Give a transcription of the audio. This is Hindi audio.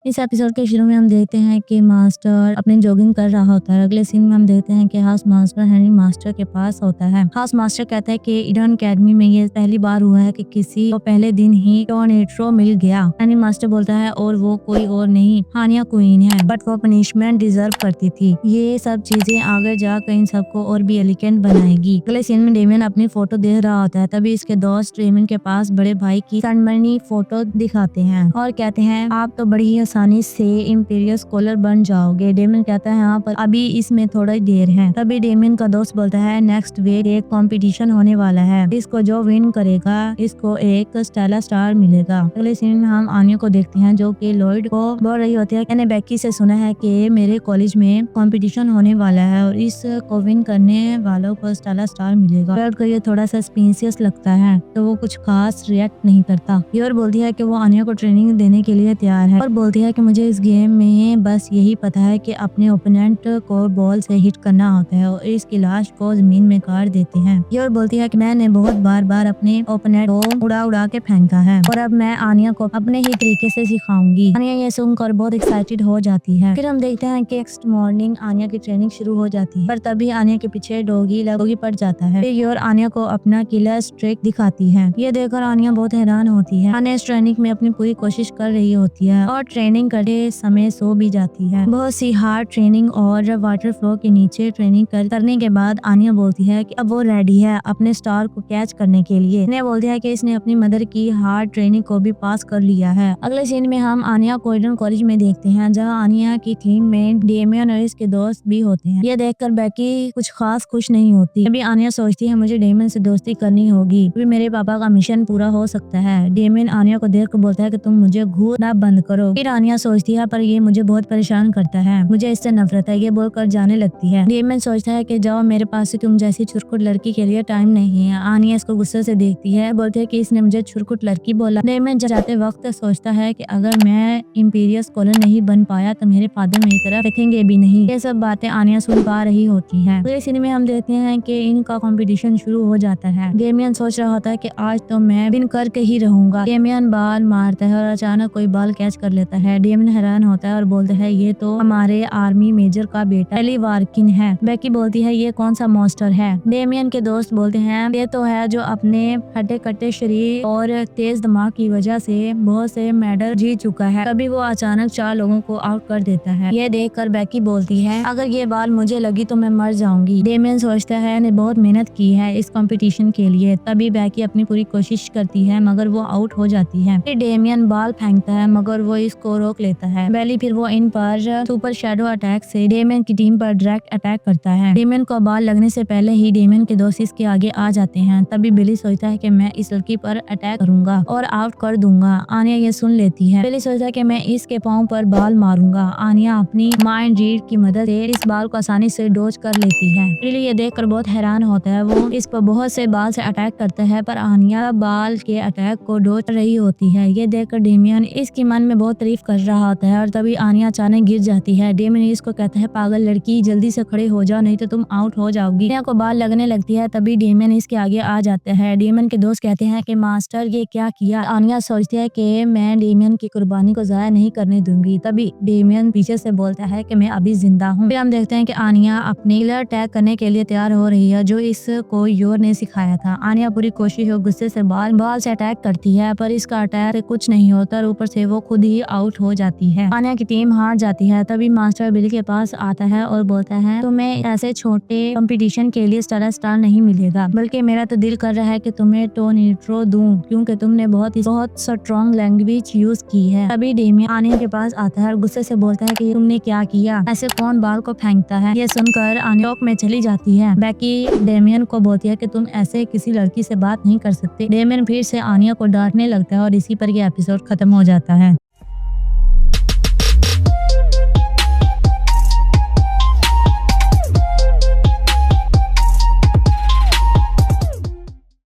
इस एपिसोड के शुरू में हम देखते हैं कि मास्टर अपनी जॉगिंग कर रहा होता है। अगले सीन में हम देखते हैं कि हाउस मास्टर हेनरी मास्टर के पास होता है। हाउस मास्टर कहता है कि ईडन अकेडमी में ये पहली बार हुआ है कि किसी को पहले दिन ही टोर्नेडो मिल गया। हेनरी मास्टर बोलता है और वो कोई और नहीं हानिया क्वीन है, बट वो पनिशमेंट डिजर्व करती थी। ये सब चीजें आगे जाकर इन सबको और भी एलिगेंट बनाएगी। अगले सीन में डेमियन अपनी फोटो देख रहा होता है। तभी इसके दोस्त डेमियन के पास बड़े भाई की सेरेमनी फोटो दिखाते हैं और कहते हैं आप तो बड़ी ही आसानी से इंपीरियल स्कॉलर बन जाओगे। डेमियन कहता है हाँ, पर अभी इसमें थोड़ा ही देर है। तभी डेमियन का दोस्त बोलता है नेक्स्ट वीक एक कंपटीशन होने वाला है, इसको जो विन करेगा इसको एक स्टेला स्टार मिलेगा। अगले सीन में हम आनिया को देखते हैं जो कि लॉयड को बोल रही होती है मैंने बेकी से सुना है कि मेरे कॉलेज में कंपटीशन होने वाला है और इसको विन करने वालों को स्टेला स्टार मिलेगा। लॉयड को ये थोड़ा सस्पिशियस लगता है तो वो कुछ खास रिएक्ट नहीं करता। योर बोलती है कि वो आनिया को ट्रेनिंग देने के लिए तैयार है और बोलती है कि मुझे इस गेम में बस यही पता है कि अपने ओपोनेंट को बॉल से हिट करना होता है और इसकी लाश को जमीन में गाड़ देते हैं। योर बोलती है कि मैंने बहुत बार अपने ओपोनेंट को उड़ा के फेंका है और अब मैं आनिया को अपने ही तरीके से सिखाऊंगी। आनिया ये सुनकर बहुत एक्साइटेड हो जाती है। फिर हम देखते हैं कि नेक्स्ट मॉर्निंग आनिया की ट्रेनिंग शुरू हो जाती है, पर तभी आनिया के पीछे डॉगी पड़ जाता है। फिर योर आनिया को अपना किलर स्ट्रेक दिखाती है। ये देखकर आनिया बहुत हैरान होती है। आनिया इस ट्रेनिंग में अपनी पूरी कोशिश कर रही होती है और ट्रेनिंग करते समय सो भी जाती है। बहुत सी हार्ड ट्रेनिंग और वाटर फ्लो के नीचे ट्रेनिंग करने के बाद आनिया बोलती है कि अब वो रेडी है अपने स्टार को कैच करने के लिए। इन्हें बोलती है कि इसने अपनी मदर की हार्ड ट्रेनिंग को भी पास कर लिया है। अगले सीन में हम आनिया को ईडन कॉलेज में देखते हैं जहाँ आनिया की टीम में डेमियन और इसके दोस्त भी होते हैं। ये देखकर बेकी कुछ खास खुश नहीं होती। अभी आनिया सोचती है मुझे डेमियन से दोस्ती करनी होगी, अभी मेरे पापा का मिशन पूरा हो सकता है। डेमियन आनिया को देख कर बोलता है कि तुम मुझे घूरना बंद करो। फिर आनिया सोचती है पर ये मुझे बहुत परेशान करता है, मुझे इससे नफरत है, ये बोलकर जाने लगती है। डेमियन सोचता है कि जाओ, मेरे पास से तुम जैसी छुरकुट लड़की के लिए टाइम नहीं है। आनिया इसको गुस्से से देखती है, बोलती है कि इसने मुझे छुरकुट लड़की बोला। डेमियन जाते वक्त सोचता है कि अगर मैं इंपीरियल स्कॉलर नहीं बन पाया तो मेरे फादर मेरी तरफ देखेंगे भी नहीं। ये सब बातें आनिया सुन पा रही होती है। अगले सीन में हम देखते हैं कि इनका कंपटीशन शुरू हो जाता है। डेमियन सोच रहा होता है कि आज तो मैं विन करके ही रहूंगा। डेमियन बाल मारता है और अचानक कोई बाल कैच कर लेता है। डेमियन हैरान होता है और बोलता है ये तो हमारे आर्मी मेजर का बेटा एली वार्किन है। बेकी बोलती है ये कौन सा मॉन्स्टर है। डेमियन के दोस्त बोलते हैं ये तो है जो अपने हट्टे कट्टे शरीर और तेज दिमाग की वजह से बहुत से मेडल जीत चुका है। तभी वो अचानक 4 लोगों को आउट कर देता है। ये देखकर बेकी बोलती है अगर ये बाल मुझे लगी तो मैं मर जाऊंगी। डेमियन सोचता है ने बहुत मेहनत की है इस कंपटीशन के लिए। तभी बेकी अपनी पूरी कोशिश करती है मगर वो आउट हो जाती है। फिर डेमियन बाल फेंकता है मगर वो इसको रोक लेता है। बेली फिर वो इन पर सुपर शैडो अटैक से डेमियन की टीम पर डायरेक्ट अटैक करता है। डेमियन को बाल लगने से पहले ही डेमियन के दोस्त इसके आगे आ जाते हैं। तभी बिली सोचता है कि मैं इस लड़की पर अटैक करूंगा और आउट कर दूंगा। आनिया ये सुन लेती है। बिली सोचता है कि मैं इसके पाँव पर बाल मारूंगा। आनिया अपनी माइंड रीड की मदद से इस बाल को आसानी से डोज कर लेती है। बिली ये देखकर बहुत हैरान होता है। वो इस पर बहुत से बाल से अटैक करता है पर आनिया बाल के अटैक को डोज रही होती है। ये देखकर डेमियन इसकी मन में बहुत तारीफ कर रहा होता है और तभी आनिया अचानक गिर जाती है। डेमियन इसको कहता है पागल लड़की, जल्दी से खड़े हो जाओ नहीं तो तुम आउट हो जाओगी। आनिया को बाल लगने लगती है। तभी डेमियन इसके आगे आ जाता है। डेमियन के दोस्त कहते हैं कि मास्टर ये क्या किया। आनिया सोचती है कि मैं डेमियन की कुर्बानी को जाया नहीं करने दूंगी। तभी डेमियन पीछे से बोलता है कि मैं अभी जिंदा हूँ। फिर हम देखते हैं कि आनिया अपने किलर अटैक करने के लिए तैयार हो रही है जो इसको योर ने सिखाया था। आनिया पूरी कोशिश और गुस्से से बाल से अटैक करती है पर इसका अटैक कुछ नहीं होता और ऊपर से वो खुद ही आउट हो जाती है। आनिया की टीम हार जाती है। तभी मास्टर बिली के पास आता है और बोलता है तुम्हें ऐसे छोटे कंपटीशन के लिए स्टार नहीं मिलेगा, बल्कि मेरा तो दिल कर रहा है कि तुम्हें टोर्नेडो दूं क्योंकि तुमने बहुत स्ट्रॉन्ग लैंग्वेज यूज की है। तभी डेमियन आनिया के पास आता है और गुस्से से बोलता है कि तुमने क्या किया, ऐसे कौन बाल को फेंकता है। ये सुनकर आनिया शॉक में चली जाती है। बेकी डेमियन को बोलती है कि तुम ऐसे किसी लड़की से बात नहीं कर सकते। डेमियन फिर से आनिया को डांटने लगता है और इसी पर यह एपिसोड खत्म हो जाता है।